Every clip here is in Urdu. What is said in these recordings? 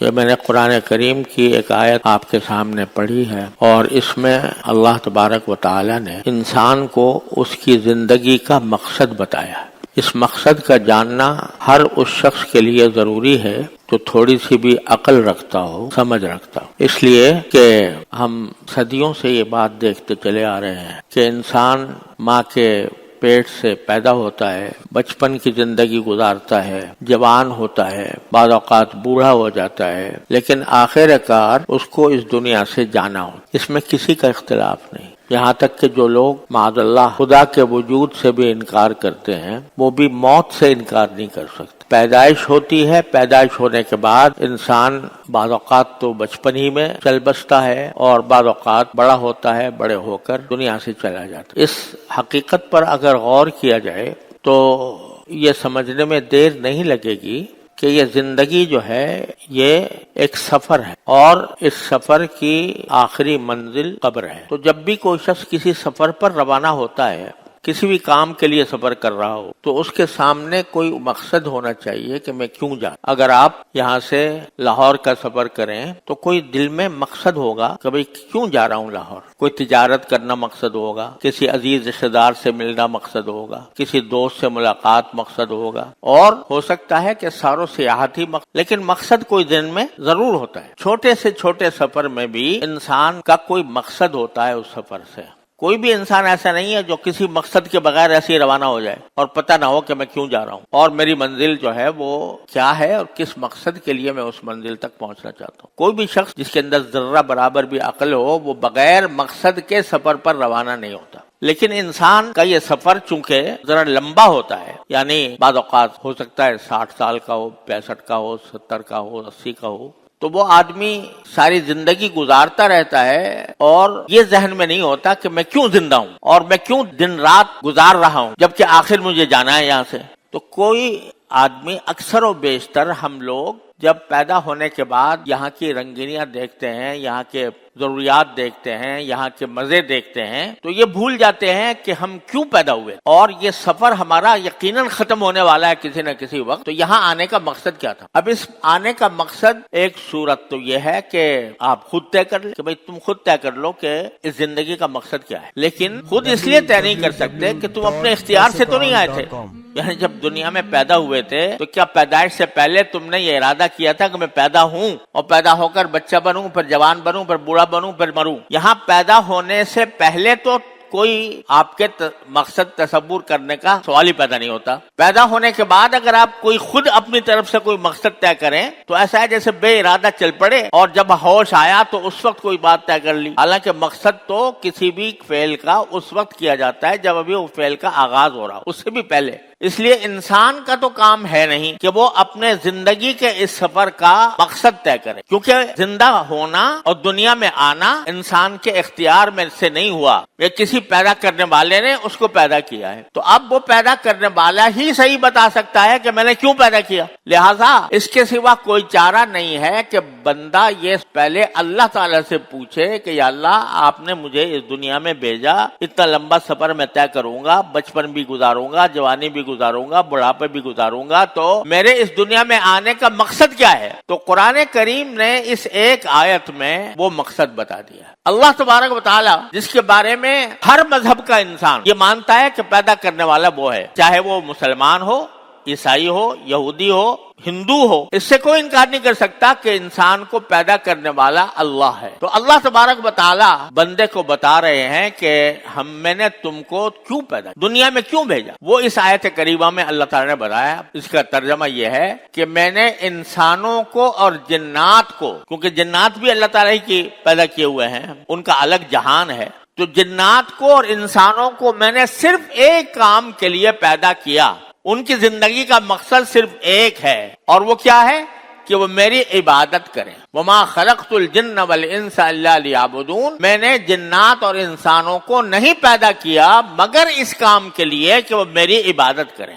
یہ میں نے قرآن کریم کی ایک آیت آپ کے سامنے پڑھی ہے، اور اس میں اللہ تبارک و تعالی نے انسان کو اس کی زندگی کا مقصد بتایا ہے۔ اس مقصد کا جاننا ہر اس شخص کے لیے ضروری ہے جو تھوڑی سی بھی عقل رکھتا ہو، سمجھ رکھتا ہو، اس لیے کہ ہم صدیوں سے یہ بات دیکھتے چلے آ رہے ہیں کہ انسان ماں کے پیٹ سے پیدا ہوتا ہے، بچپن کی زندگی گزارتا ہے، جوان ہوتا ہے، بعض اوقات بوڑھا ہو جاتا ہے، لیکن آخر کار اس کو اس دنیا سے جانا ہو۔ اس میں کسی کا اختلاف نہیں، یہاں تک کہ جو لوگ معاذ اللہ خدا کے وجود سے بھی انکار کرتے ہیں، وہ بھی موت سے انکار نہیں کر سکتے۔ پیدائش ہوتی ہے، پیدائش ہونے کے بعد انسان بعض اوقات تو بچپن ہی میں چل بستا ہے، اور بعض اوقات بڑا ہوتا ہے، بڑے ہو کر دنیا سے چلا جاتا ہے۔ اس حقیقت پر اگر غور کیا جائے تو یہ سمجھنے میں دیر نہیں لگے گی کہ یہ زندگی جو ہے یہ ایک سفر ہے، اور اس سفر کی آخری منزل قبر ہے۔ تو جب بھی کوئی شخص کسی سفر پر روانہ ہوتا ہے، کسی بھی کام کے لیے سفر کر رہا ہو، تو اس کے سامنے کوئی مقصد ہونا چاہیے کہ میں کیوں جا۔ اگر آپ یہاں سے لاہور کا سفر کریں تو کوئی دل میں مقصد ہوگا کہ بھئی کیوں جا رہا ہوں لاہور۔ کوئی تجارت کرنا مقصد ہوگا، کسی عزیز رشتہ دار سے ملنا مقصد ہوگا، کسی دوست سے ملاقات مقصد ہوگا، اور ہو سکتا ہے کہ ساروں سیاحتی مقصد، لیکن مقصد کوئی دن میں ضرور ہوتا ہے۔ چھوٹے سے چھوٹے سفر میں بھی انسان کا کوئی مقصد ہوتا ہے۔ اس سفر سے کوئی بھی انسان ایسا نہیں ہے جو کسی مقصد کے بغیر ایسے ہی روانہ ہو جائے اور پتہ نہ ہو کہ میں کیوں جا رہا ہوں اور میری منزل جو ہے وہ کیا ہے اور کس مقصد کے لیے میں اس منزل تک پہنچنا چاہتا ہوں۔ کوئی بھی شخص جس کے اندر ذرہ برابر بھی عقل ہو، وہ بغیر مقصد کے سفر پر روانہ نہیں ہوتا۔ لیکن انسان کا یہ سفر چونکہ ذرا لمبا ہوتا ہے، یعنی بعض اوقات ہو سکتا ہے 60 سال کا ہو، 65 کا ہو، 70 کا ہو، 80 کا ہو، تو وہ آدمی ساری زندگی گزارتا رہتا ہے اور یہ ذہن میں نہیں ہوتا کہ میں کیوں زندہ ہوں اور میں کیوں دن رات گزار رہا ہوں، جبکہ آخر مجھے جانا ہے یہاں سے۔ تو کوئی آدمی، اکثر و بیشتر ہم لوگ جب پیدا ہونے کے بعد یہاں کی رنگینیاں دیکھتے ہیں، یہاں کے ضروریات دیکھتے ہیں، یہاں کے مزے دیکھتے ہیں، تو یہ بھول جاتے ہیں کہ ہم کیوں پیدا ہوئے، اور یہ سفر ہمارا یقیناً ختم ہونے والا ہے کسی نہ کسی وقت۔ تو یہاں آنے کا مقصد کیا تھا؟ اب اس آنے کا مقصد ایک صورت تو یہ ہے کہ آپ خود طے کر لیں کہ بھئی تم خود طے کر لو کہ اس زندگی کا مقصد کیا ہے، لیکن خود اس لیے طے نہیں کر سکتے کہ تم اپنے اختیار سے تو نہیں آئے تھے۔ یعنی جب دنیا میں پیدا ہوئے تھے تو کیا پیدائش سے پہلے تم نے یہ ارادہ کیا تھا کہ میں پیدا ہوں اور پیدا ہو کر بچہ بنوں، پھر جوان بنوں، پھر بوڑھا بنوں، پھر مروں؟ یہاں پیدا ہونے سے پہلے تو کوئی آپ کے مقصد تصور کرنے کا سوال ہی پیدا نہیں ہوتا۔ پیدا ہونے کے بعد اگر آپ کوئی خود اپنی طرف سے کوئی مقصد طے کریں تو ایسا ہے جیسے بے ارادہ چل پڑے اور جب ہوش آیا تو اس وقت کوئی بات طے کر لی، حالانکہ مقصد تو کسی بھی فعل کا اس وقت کیا جاتا ہے جب ابھی وہ فعل کا آغاز ہو رہا ہو، اس سے بھی پہلے۔ اس لیے انسان کا تو کام ہے نہیں کہ وہ اپنے زندگی کے اس سفر کا مقصد طے کرے، کیونکہ زندہ ہونا اور دنیا میں آنا انسان کے اختیار میں سے نہیں ہوا، یہ کسی پیدا کرنے والے نے اس کو پیدا کیا ہے۔ تو اب وہ پیدا کرنے والا ہی صحیح بتا سکتا ہے کہ میں نے کیوں پیدا کیا، لہذا اس کے سوا کوئی چارہ نہیں ہے کہ بندہ یہ پہلے اللہ تعالیٰ سے پوچھے کہ یا اللہ آپ نے مجھے اس دنیا میں بھیجا، اتنا لمبا سفر میں طے کروں گا، بچپن بھی گزاروں گا، جوانی بھی گزاروں گا، بڑھاپے بھی گزاروں گا، تو میرے اس دنیا میں آنے کا مقصد کیا ہے؟ تو قرآن کریم نے اس ایک آیت میں وہ مقصد بتا دیا۔ اللہ تبارک و تعالی جس کے بارے میں ہر مذہب کا انسان یہ مانتا ہے کہ پیدا کرنے والا وہ ہے، چاہے وہ مسلمان ہو، عیسائی ہو، یہودی ہو، ہندو ہو، اس سے کوئی انکار نہیں کر سکتا کہ انسان کو پیدا کرنے والا اللہ ہے۔ تو اللہ تبارک و تعالی بندے کو بتا رہے ہیں کہ میں نے تم کو کیوں پیدا، دنیا میں کیوں بھیجا۔ وہ اس آیت کریمہ میں اللہ تعالی نے بتایا۔ اس کا ترجمہ یہ ہے کہ میں نے انسانوں کو اور جنات کو، کیونکہ جنات بھی اللہ تعالی کی پیدا کیے ہوئے ہیں، ان کا الگ جہان ہے، تو جنات کو اور انسانوں کو میں نے صرف ایک کام کے لیے پیدا کیا۔ ان کی زندگی کا مقصد صرف ایک ہے، اور وہ کیا ہے کہ وہ میری عبادت کریں۔ وَمَا خَلَقْتُ الْجِنَّ وَالْإِنسَ إِلَّا لِيَعْبُدُونَ، میں نے جنات اور انسانوں کو نہیں پیدا کیا مگر اس کام کے لیے کہ وہ میری عبادت کریں۔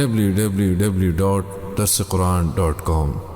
www.darsequran.com